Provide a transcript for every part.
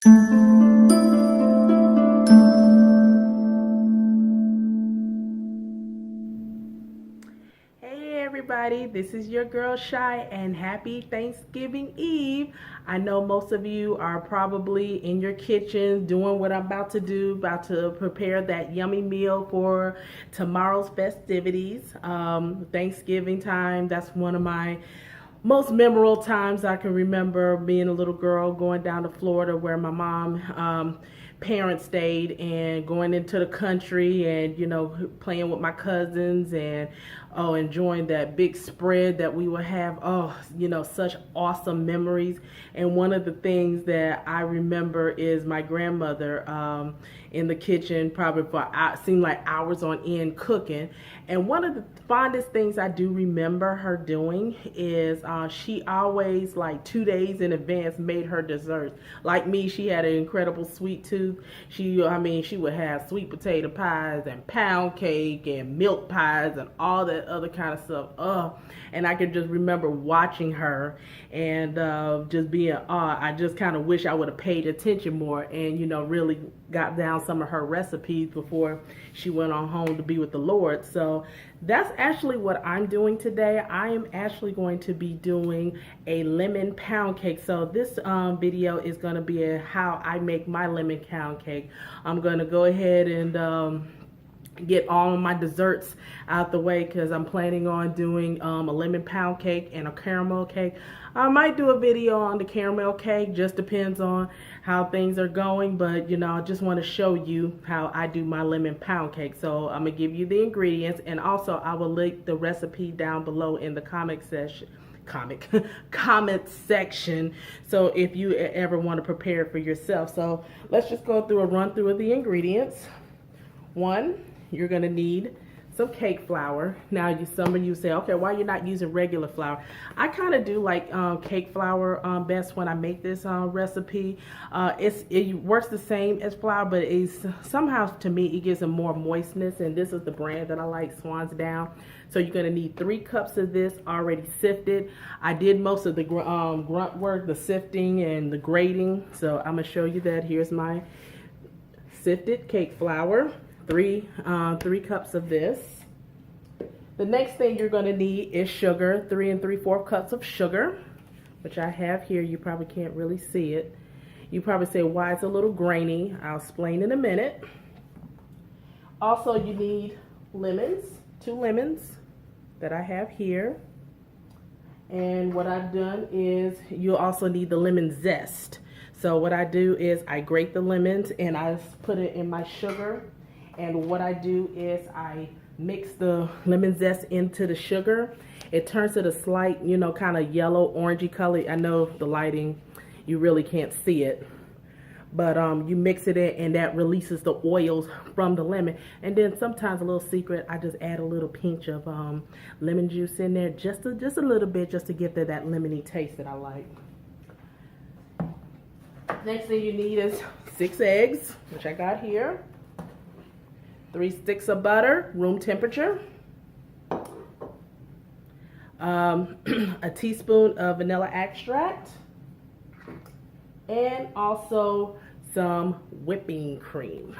Hey everybody, this is your girl Shy and happy Thanksgiving Eve. I know most of you are probably in your kitchen doing what I'm about to do, about to prepare that yummy meal for tomorrow's festivities. Thanksgiving time, that's one of my most memorable times I can remember being a little girl going down to Florida where my mom parents stayed and going into the country and playing with my cousins and enjoying that big spread that we would have. Such awesome memories. And one of the things that I remember is my grandmother in the kitchen probably for seemed like hours on end cooking. And one of the fondest things I do remember her doing is she always, like 2 days in advance, made her desserts. Like me, she had an incredible sweet tooth. She would have sweet potato pies and pound cake and milk pies and all that other kind of stuff. And I can just remember watching her and just being I just kind of wish I would have paid attention more and really got down some of her recipes before she went on home to be with the Lord. So that's actually what I'm doing today. I am actually going to be doing a lemon pound cake. So this video is going to be how I make my lemon pound cake. I'm going to go ahead and get all of my desserts out the way because I'm planning on doing a lemon pound cake and a caramel cake. I might do a video on the caramel cake, just depends on how things are going, but I just want to show you how I do my lemon pound cake. So I'm gonna give you the ingredients, and also I will link the recipe down below in the comment section, so if you ever want to prepare it for yourself. So let's just go through a run through of the ingredients. One, you're gonna need some cake flour. Now, some of you say, okay, why you're not using regular flour? I kind of do like cake flour best when I make this recipe. It works the same as flour, but it's somehow, to me, it gives them more moistness, and this is the brand that I like, Swan's Down. So you're going to need 3 cups of this already sifted. I did most of the grunt work, the sifting and the grating, so I'm going to show you that. Here's my sifted cake flour. 3 cups of this. The next thing you're going to need is sugar, 3 3/4 cups of sugar, which I have here. You probably can't really see it. You probably say, why it's a little grainy. I'll explain in a minute. Also, you need lemons, 2 lemons that I have here. And what I've done is you'll also need the lemon zest. So what I do is I grate the lemons and I put it in my sugar. And what I do is I mix the lemon zest into the sugar. It turns to the slight, kind of yellow orangey color. I know the lighting, you really can't see it. But you mix it in and that releases the oils from the lemon. And then sometimes, a little secret, I just add a little pinch of lemon juice in there. Just a little bit, just to get that lemony taste that I like. Next thing you need is 6 eggs, which I got here. 3 sticks of butter, room temperature. A teaspoon of vanilla extract. And also some whipping cream.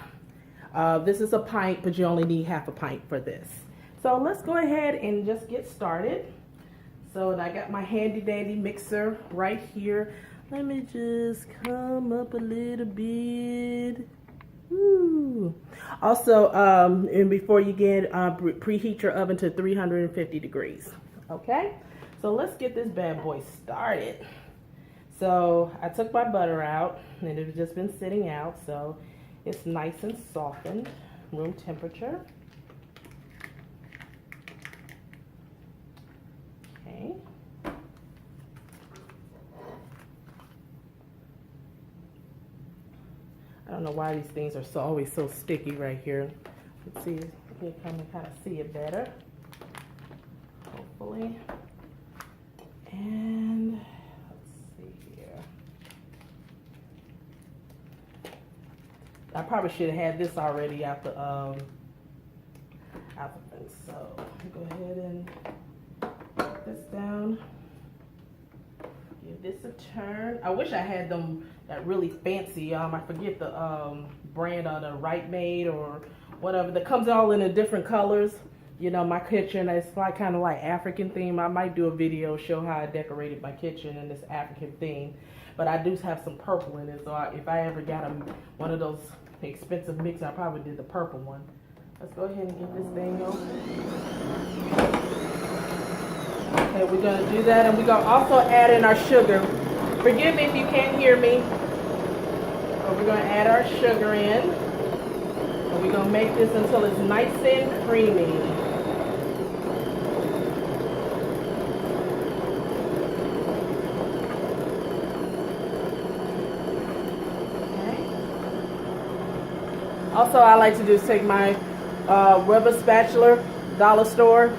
This is a pint, but you only need half a pint for this. So let's go ahead and just get started. So I got my handy dandy mixer right here. Let me just come up a little bit. Ooh. Also, and before you get, preheat your oven to 350 degrees. Okay, so let's get this bad boy started. So I took my butter out, and it has just been sitting out, so it's nice and softened, room temperature. Okay. I don't know why these things are always so sticky right here. Let's see if you can kind of see it better. Hopefully. And let's see here. I probably should have had this already out the thing. So go ahead and put this down. Give this a turn. I wish I had them that really fancy. I forget the brand on the Right Made or whatever that comes all in the different colors. You know, my kitchen is like kind of like African theme. I might do a video show how I decorated my kitchen in this African theme. But I do have some purple in it, so if I ever got one of those expensive mixers, I probably did the purple one. Let's go ahead and get this thing open. Okay, we're gonna do that, and we're gonna also add in our sugar. Forgive me if you can't hear me. But we're gonna add our sugar in, and we're gonna make this until it's nice and creamy. Also, I like to do is take my rubber spatula, dollar store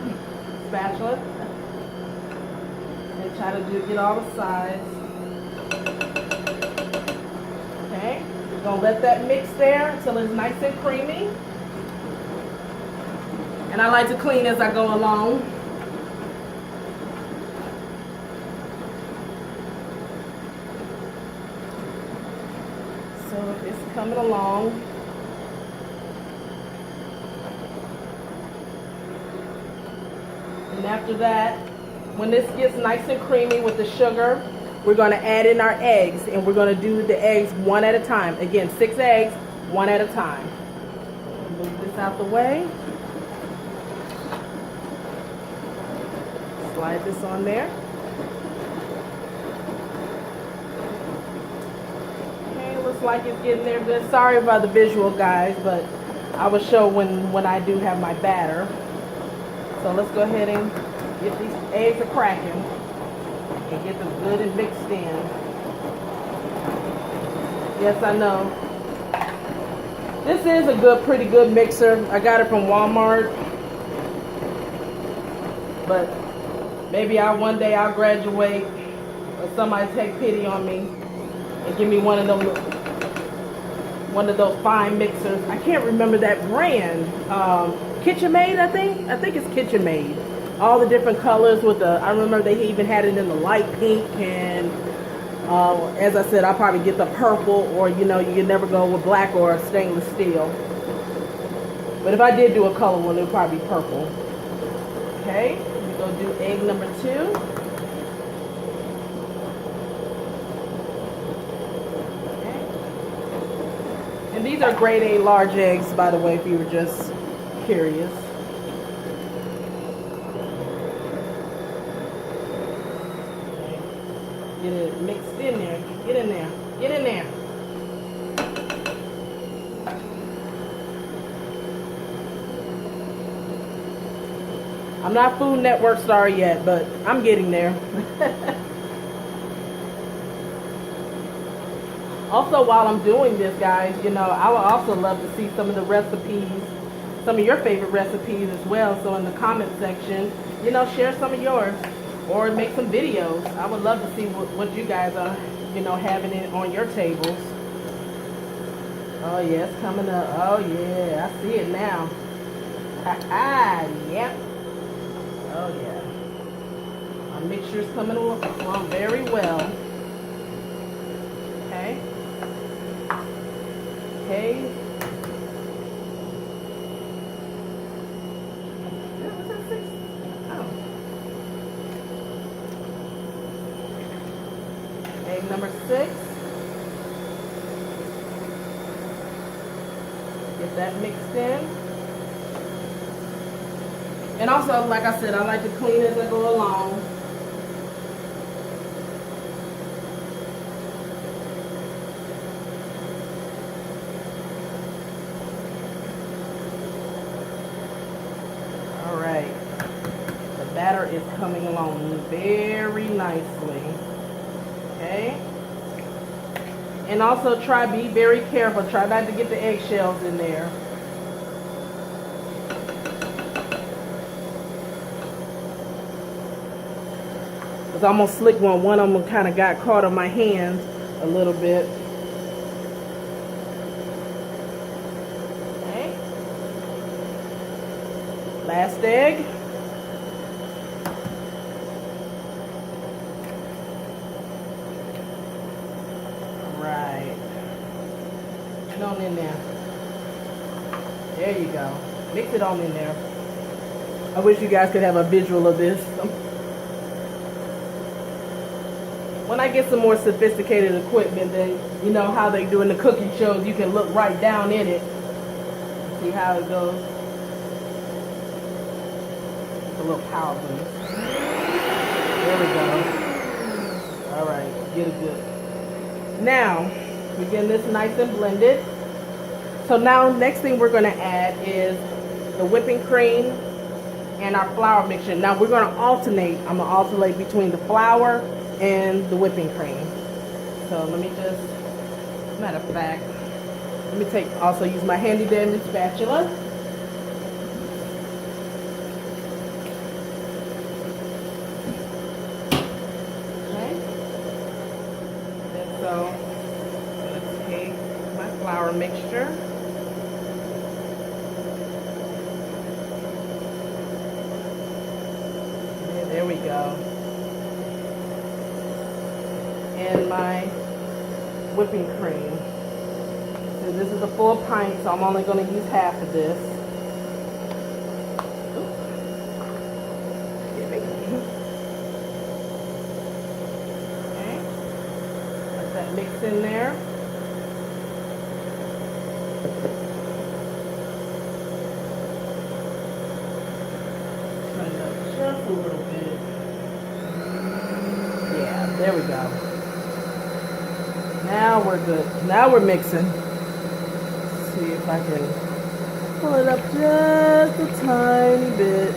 spatula, and try to get all the sides. Okay, we're gonna let that mix there until it's nice and creamy. And I like to clean as I go along. So it's coming along. And after that, when this gets nice and creamy with the sugar, we're going to add in our eggs, and we're going to do the eggs one at a time. Again, 6 eggs, one at a time. Move this out the way. Slide this on there. Okay, looks like it's getting there good. Sorry about the visual, guys, but I will show when I do have my batter. So let's go ahead and get these eggs a cracking and get them good and mixed in. Yes, I know. This is a pretty good mixer. I got it from Walmart. But maybe one day I'll graduate or somebody take pity on me and give me one of those fine mixers. I can't remember that brand. KitchenMaid, I think it's KitchenMaid. All the different colors with I remember they even had it in the light pink, and as I said, I'll probably get the purple, or you can never go with black or stainless steel. But if I did do a color one, it would probably be purple. Okay, we're gonna do egg number 2. And these are grade A large eggs, by the way, if you were just curious. Get it mixed in there. Get in there. Get in there. I'm not Food Network star yet, but I'm getting there. Also, while I'm doing this, guys, I would also love to see some of the recipes, some of your favorite recipes as well. So in the comment section, share some of yours or make some videos. I would love to see what you guys are, having it on your tables. Oh, yeah, it's coming up. Oh, yeah, I see it now. Yep. Oh, yeah. Our mixture is coming along very well. Okay. Okay. Was that 6? Oh. Egg number 6. Get that mixed in. And also, like I said, I like to clean as I go along. The batter is coming along very nicely. Okay? And also be very careful. Try not to get the eggshells in there. Because I almost slicked one. One of them kind of got caught on my hand a little bit. Okay? Last egg. on in there. There you go. Mix it on in there. I wish you guys could have a visual of this. When I get some more sophisticated equipment, then you know how they do in the cooking shows, you can look right down in it. See how it goes. It's a little power boost. There we go. Alright, get it good. Now, we're getting this nice and blended. So now, next thing we're going to add is the whipping cream and our flour mixture. Now we're going to alternate. I'm going to alternate between the flour and the whipping cream. So let me just, matter of fact, let me also use my handy dandy spatula. Okay. And so let's take my flour mixture. And there we go. And my whipping cream. So this is a full pint, so I'm only going to use half of this. Okay. Let that mix in there. Turn it up just a little bit. Yeah, there we go. Now we're good. Now we're mixing. Let's see if I can pull it up just a tiny bit.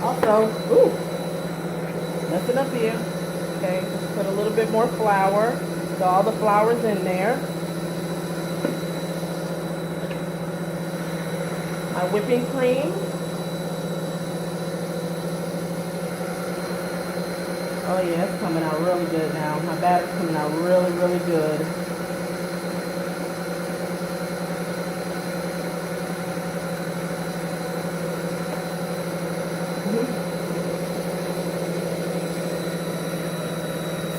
Also, messing up here. Okay, just put a little bit more flour. So all the flour's in there. My whipping cream. Oh yeah, it's coming out really good now. My batter's coming out really, really good.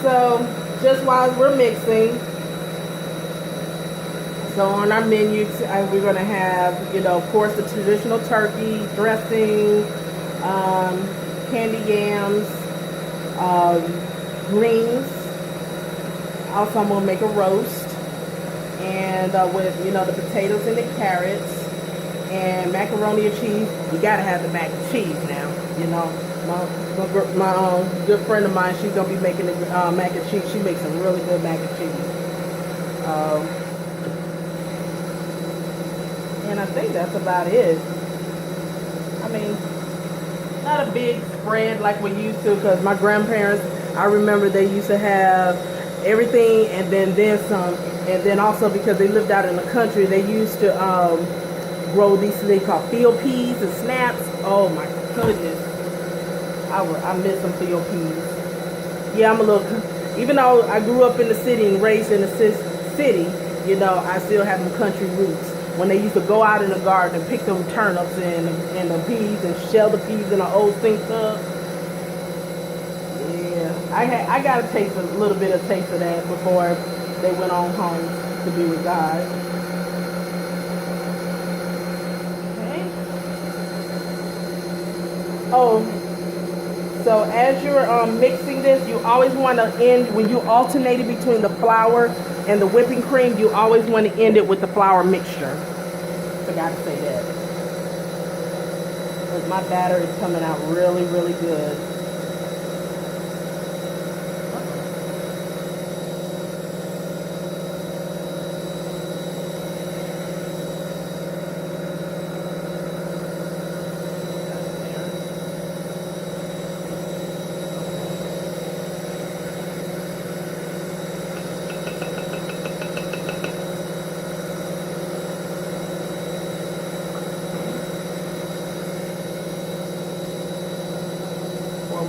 So, just while we're mixing, so on our menu, we're going to have, of course, the traditional turkey, dressing, candy yams, greens. Also, I'm going to make a roast, and with, the potatoes and the carrots, and macaroni and cheese. You got to have the mac and cheese now, My good friend of mine, she's going to be making the mac and cheese. She makes some really good mac and cheese. And I think that's about it. I mean, not a big spread like we used to, because my grandparents, I remember they used to have everything and then some. And then also because they lived out in the country, they used to grow these they call field peas and snaps. Oh my goodness. I miss some field peas. Yeah, I'm a little, even though I grew up in the city and raised in the city, I still have some country roots. When they used to go out in the garden and pick them turnips and the peas and shell the peas in an old sink tub. Yeah, I got a little bit of taste of that before they went on home to be with God. Okay. Oh, so as you're mixing this, you always want to end, when you alternate it between the flour and the whipping cream, you always want to end it with the flour mixture. Forgot to say that. Because my batter is coming out really, really good.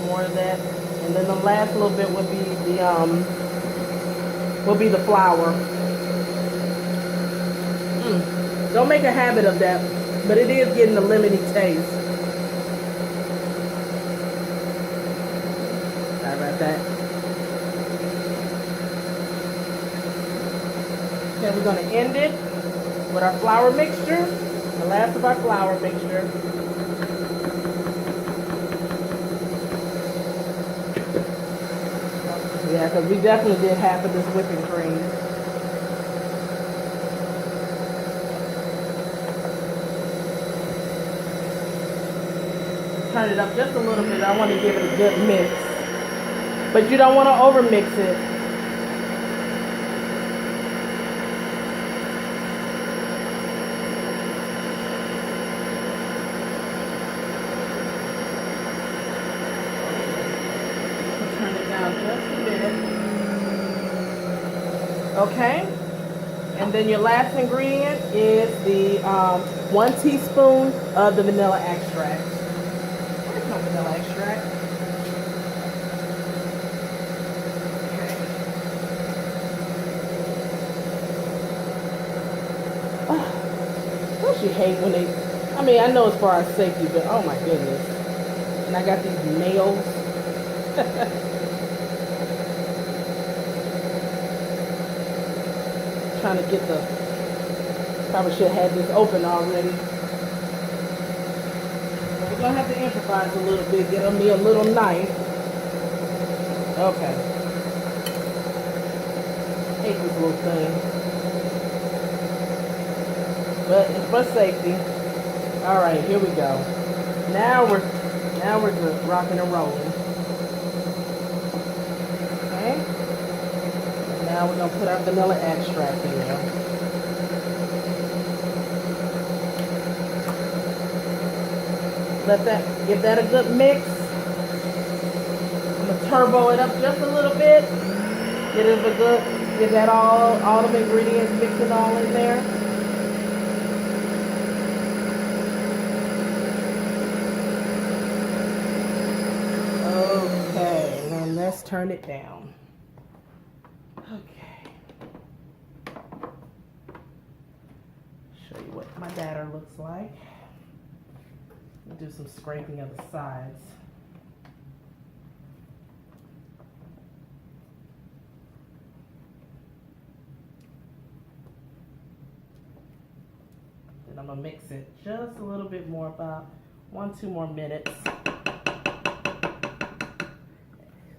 More of that, and then the last little bit would be the flour. Don't make a habit of that, but it is getting a lemony taste. that. Then we're going to end it with our flour mixture, the last of our flour mixture. Yeah, because we definitely did half of this whipping cream. Turn it up just a little bit. I want to give it a good mix. But you don't want to over mix it. Turn it down just a bit. Okay. And then your last ingredient is the 1 teaspoon of the vanilla extract. Where's my vanilla extract? Okay. Don't you hate when they, I mean, I know it's for our safety, but oh my goodness. And I got these nails. Trying to get the, probably should have had this open already. But we're gonna have to improvise a little bit, get me a little knife. Okay. Hate this little thing. But it's for safety. Alright, here we go. Now we're just rocking and rolling. Okay. Now we're gonna put our vanilla extract in there. Give that a good mix. I'm gonna turbo it up just a little bit. Get that all the ingredients mixed it all in there. Okay, now let's turn it down. Okay. Show you what my batter looks like. Do some scraping of the sides. Then I'm gonna mix it just a little bit more, about 1-2 more minutes.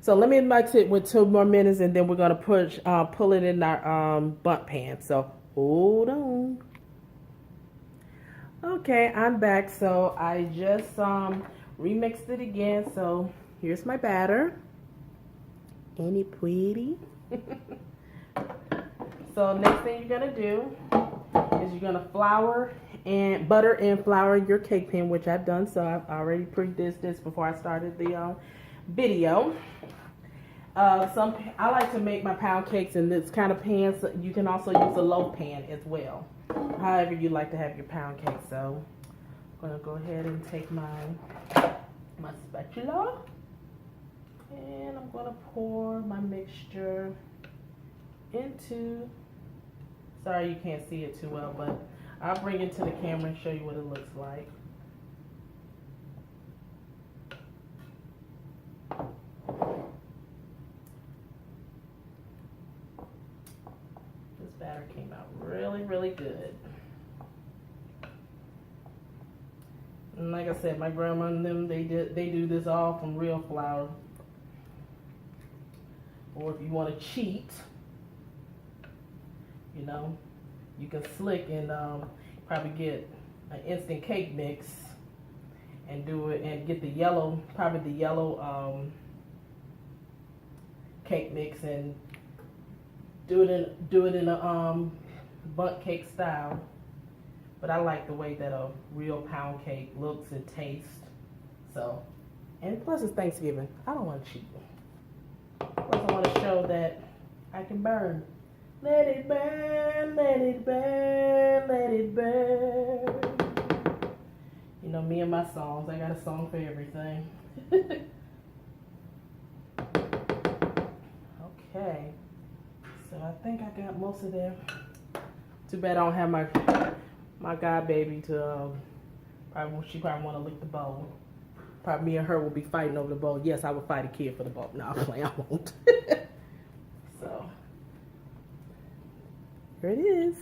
So let me mix it with 2 more minutes, and then we're gonna pull it in our Bundt pan. So hold on. Okay, I'm back. So I just remixed it again. So here's my batter. Ain't it pretty? So next thing you're gonna do is you're gonna butter and flour your cake pan, which I've done. So I've already pre-did this before I started the video. I like to make my pound cakes in this kind of pan. So you can also use a loaf pan as well. However you like to have your pound cake. So I'm gonna go ahead and take my spatula, and I'm gonna pour my mixture into, sorry you can't see it too well, but I'll bring it to the camera and show you what it looks like. This batter came out really, really good. And like I said, my grandma and them, they do this all from real flour. Or if you want to cheat, you know, you can slick and probably get an instant cake mix and do it, and get the yellow, probably the yellow cake mix, and do it in a bundt cake style. But I like the way that a real pound cake looks and tastes. So, and plus it's Thanksgiving. I don't want to cheat. Plus I want to show that I can burn. Let it burn, let it burn, let it burn. You know me and my songs. I got a song for everything. Okay. So I think I got most of them. Too bad I don't have my god baby to she probably want to lick the bowl. Probably me and her will be fighting over the bowl. Yes, I would fight a kid for the bowl. No, I'm playing, I won't. So, here it is.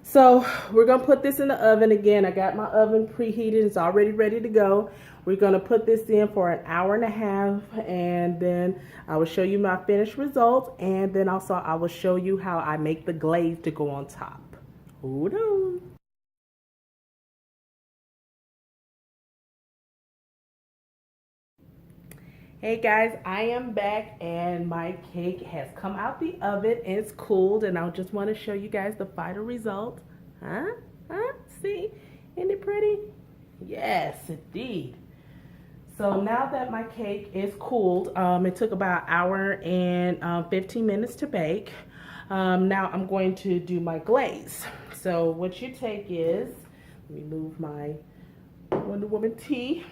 So, we're going to put this in the oven again. I got my oven preheated. It's already ready to go. We're going to put this in for an hour and a half, and then I will show you my finished results, and then also I will show you how I make the glaze to go on top. Hold on. Hey guys, I am back and my cake has come out the oven. It's cooled, and I just want to show you guys the final result. Huh? See? Isn't it pretty? Yes, indeed. So now that my cake is cooled, it took about an hour and 15 minutes to bake. Now I'm going to do my glaze. So what you take is, let me move my Wonder Woman tea.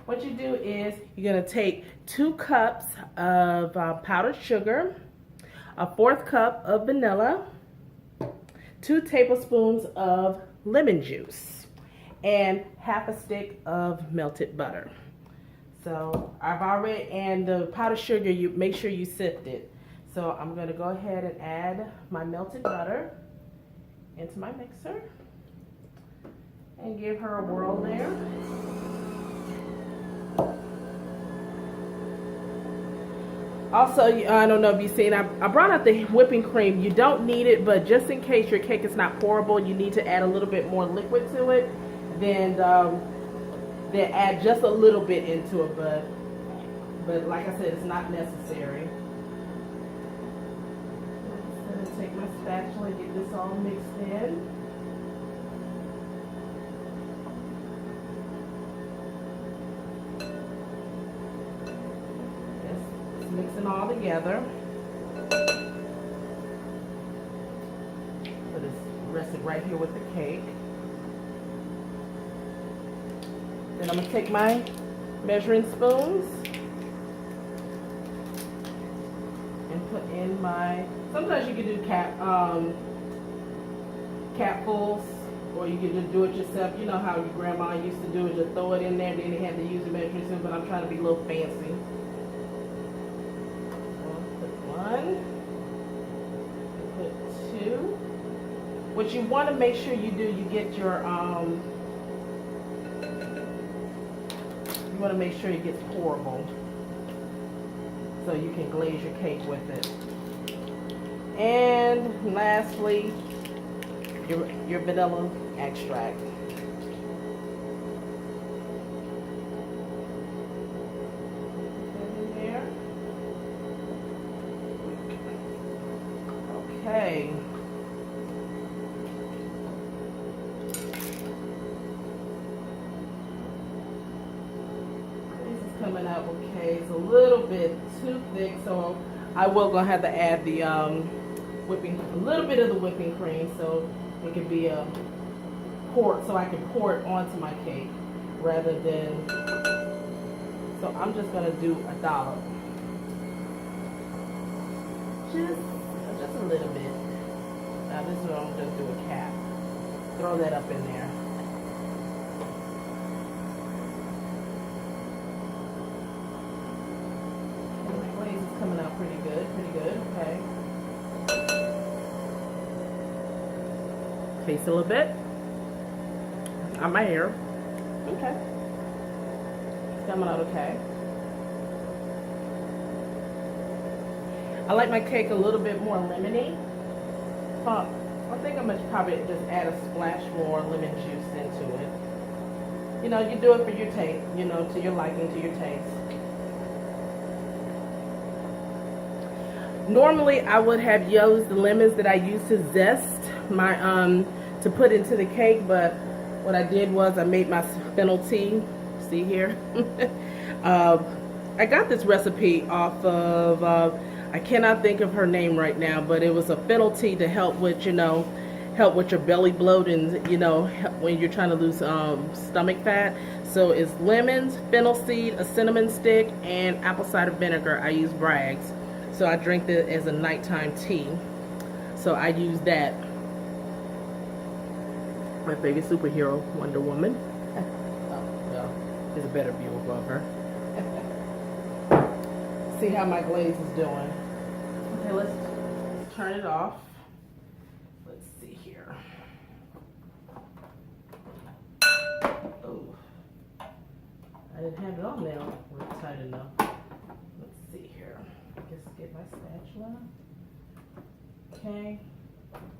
What you do is you're going to take 2 cups of powdered sugar, a 1/4 cup of vanilla, 2 tablespoons of lemon juice, and half a stick of melted butter. So I've already, and the powdered sugar, you make sure you sift it. So I'm going to go ahead and add my melted butter into my mixer and give her a whirl there. Also, I don't know if you've seen, I brought out the whipping cream. You don't need it, but just in case your cake is not pourable, you need to add a little bit more liquid to it. Then add just a little bit into it, but like I said, it's not necessary. I'm just gonna take my spatula and get this all mixed in. Just mix it all together. Put it rested right here with the cake. Then I'm going to take my measuring spoons and put in my, sometimes you can do capfuls, or you can just do it yourself. You know how your grandma used to do it, just throw it in there, then they had to use the measuring spoon, but I'm trying to be a little fancy. So put 1, and put 2. What you want to make sure you do, you get your, you want to make sure it gets pourable so you can glaze your cake with it. And lastly, your vanilla extract. In there. Okay. Coming out okay. It's a little bit too thick, so I will gonna have to add the a little bit of the whipping cream, so it can be a pour, so I can pour it onto my cake rather than. So I'm just gonna do a dollop, just a little bit. Now this is what I'm gonna do a cap. Throw that up in there. Coming out pretty good, okay. Taste a little bit on my hair. Okay. It's coming out okay. I like my cake a little bit more lemony. I think I'm gonna probably just add a splash more lemon juice into it. You know, you do it for your taste, you know, to your liking, to your taste. Normally, I would have used the lemons that I used to zest my to put into the cake, but what I did was I made my fennel tea. See here, I got this recipe off of I cannot think of her name right now, but it was a fennel tea to help with help with your belly bloating, when you're trying to lose stomach fat. So it's lemons, fennel seed, a cinnamon stick, and apple cider vinegar. I use Bragg's. So I drink it as a nighttime tea. So I use that. My favorite superhero, Wonder Woman. Oh, well, There's a better view above her. See how my glaze is doing. Okay, let's turn it off. Let's see here. Oh, I didn't have it on there. We're tight enough. Let's see here. Just get my spatula. Okay,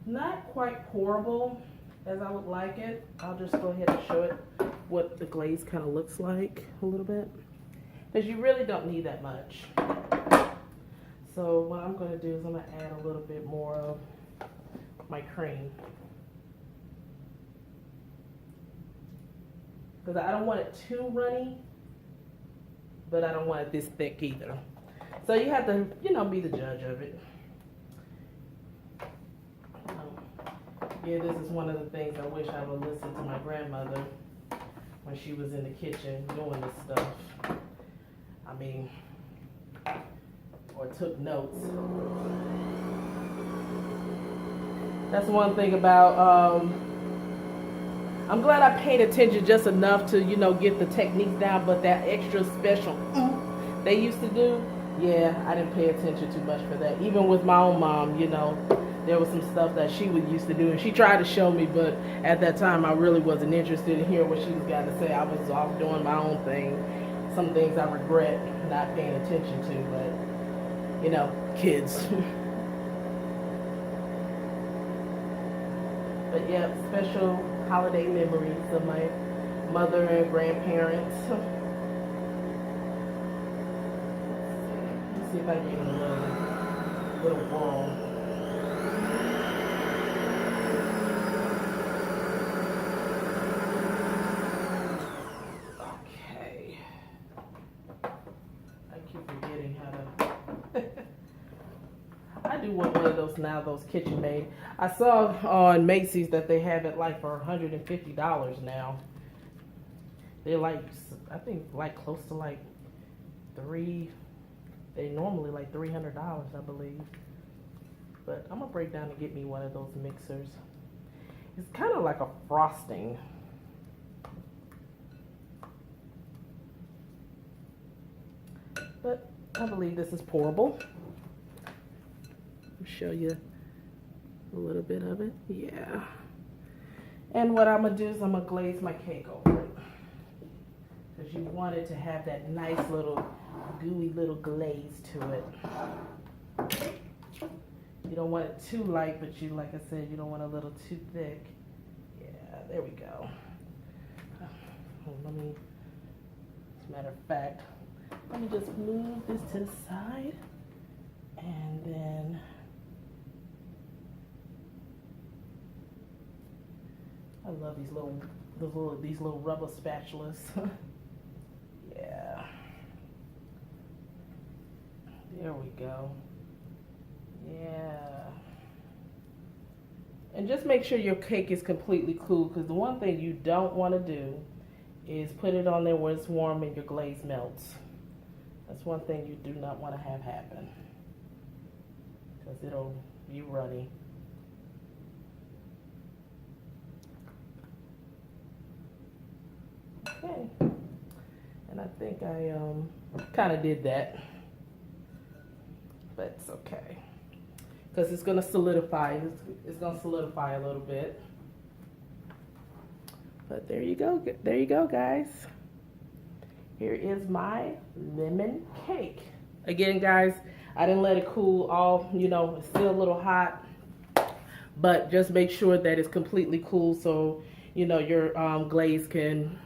not quite pourable as I would like it. I'll just go ahead and show it what the glaze kind of looks like a little bit, because you really don't need that much. So what I'm going to do is I'm going to add a little bit more of my cream, because I don't want it too runny, but I don't want it this thick either. So you have to, you know, be the judge of it. Yeah, this is one of the things I wish I would listen to my grandmother when she was in the kitchen doing this stuff. I mean, or took notes. That's one thing about, I'm glad I paid attention just enough to, you know, get the techniques down, but that extra special they used to do, yeah, I didn't pay attention too much for that. Even with my own mom, you know, there was some stuff that she would used to do, and she tried to show me, but at that time I really wasn't interested in hearing what she was got to say. I was off doing my own thing. Some things I regret not paying attention to, but, you know, kids. But yeah, special holiday memories of my mother and grandparents. Let's see if I can get a little warm. I do want one of those now, those kitchen made. I saw on Macy's that they have it like for $150 now. They're like, I think like close to like they normally like $300, I believe. But I'm gonna break down and get me one of those mixers. It's kind of like a frosting. But I believe this is pourable. I'll show you a little bit of it. Yeah. And what I'm going to do is I'm going to glaze my cake over it. Because you want it to have that nice little gooey little glaze to it. You don't want it too light, but you, like I said, you don't want a little too thick. Yeah, there we go. Let me, as a matter of fact, let me just move this to the side, and then I love these little rubber spatulas. Yeah. There we go. Yeah. And just make sure your cake is completely cool, because the one thing you don't want to do is put it on there when it's warm and your glaze melts. That's one thing you do not want to have happen, because it'll be runny. Okay, and I think I kind of did that, but it's okay, because it's going to solidify. It's going to solidify a little bit. But there you go. There you go, guys. Here is my lemon cake. Again, guys, I didn't let it cool all, you know, it's still a little hot, but just make sure that it's completely cool, so, you know, your glaze can,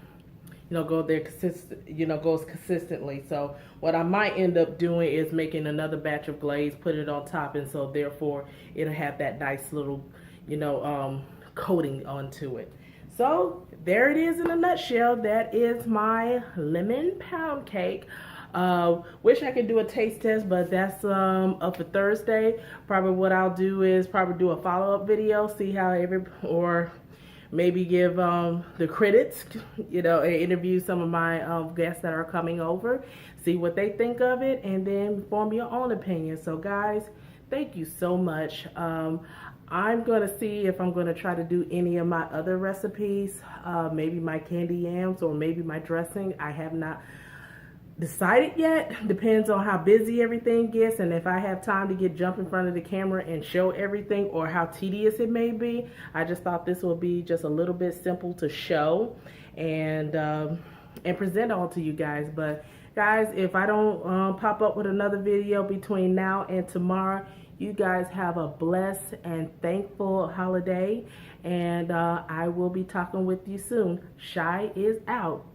you know, go there goes consistently. So what I might end up doing is making another batch of glaze, put it on top, and so therefore it'll have that nice little, you know, coating onto it. So there it is in a nutshell. That is my lemon pound cake. Wish I could do a taste test, but that's up for Thursday. Probably what I'll do is probably do a follow-up video, see how or maybe give the critics, you know, and interview some of my guests that are coming over, see what they think of it, and then form your own opinion. So guys, thank you so much. I'm gonna see if I'm gonna try to do any of my other recipes, maybe my candy yams or maybe my dressing. I have not decided yet. Depends on how busy everything gets and if I have time to jump in front of the camera and show everything, or how tedious it may be. I just thought this would be just a little bit simple to show and present all to you guys. But guys, if I don't pop up with another video between now and tomorrow, you guys have a blessed and thankful holiday, and I will be talking with you soon. Shy is out.